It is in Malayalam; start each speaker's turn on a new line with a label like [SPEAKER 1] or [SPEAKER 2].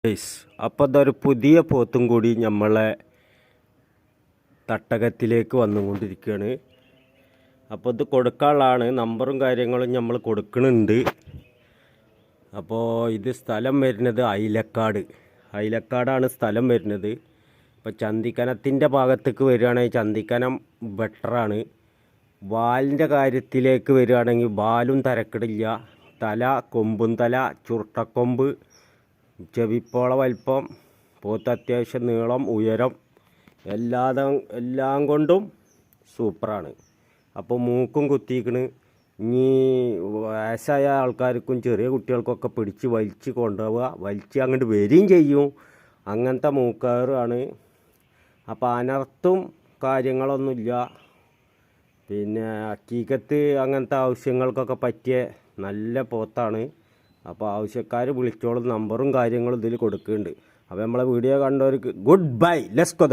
[SPEAKER 1] അപ്പോൾ അതൊരു പുതിയ പോത്തും കൂടി നമ്മളെ തട്ടകത്തിലേക്ക് വന്നുകൊണ്ടിരിക്കുകയാണ്. അപ്പോൾ ഇത് കൊടുക്കാനുള്ളതാണ്. നമ്പറും കാര്യങ്ങളും നമ്മൾ കൊടുക്കുന്നുണ്ട്. അപ്പോൾ ഇത് സ്ഥലം വരുന്നത് അയിലക്കാടാണ് സ്ഥലം വരുന്നത്. ഇപ്പോൾ ചന്തിക്കനത്തിൻ്റെ ഭാഗത്തേക്ക് വരികയാണെങ്കിൽ ചന്തിക്കനം ബെറ്ററാണ്. വാലിൻ്റെ കാര്യത്തിലേക്ക് വരികയാണെങ്കിൽ വാലും തരക്കിടില്ല. തല കൊമ്പും തല, ചുരുട്ടക്കൊമ്പ്, ചെവിപ്പോള വലിപ്പം, പോത്ത് അത്യാവശ്യം നീളം, ഉയരം എല്ലാം കൊണ്ടും സൂപ്പറാണ്. അപ്പോൾ മൂക്കും കുത്തിക്കണ്. ഇനി വയസ്സായ ആൾക്കാർക്കും ചെറിയ കുട്ടികൾക്കൊക്കെ പിടിച്ച് വലിച്ച് കൊണ്ടുപോവുക, വലിച്ച് അങ്ങോട്ട് വരികയും ചെയ്യും. അങ്ങനത്തെ മൂക്കാറാണ്. അപ്പോൾ അനർത്തും കാര്യങ്ങളൊന്നുമില്ല. പിന്നെ അക്കീക്കത്ത് അങ്ങനത്തെ ആവശ്യങ്ങൾക്കൊക്കെ പറ്റിയ നല്ല പോത്താണ്. അപ്പോൾ ആവശ്യക്കാർ വിളിച്ചോളും. നമ്പറും കാര്യങ്ങളും ഇതിൽ കൊടുക്കുന്നുണ്ട്. അപ്പോൾ നമ്മളെ വീഡിയോ കണ്ടവർക്ക് ഗുഡ് ബൈ. Let's go.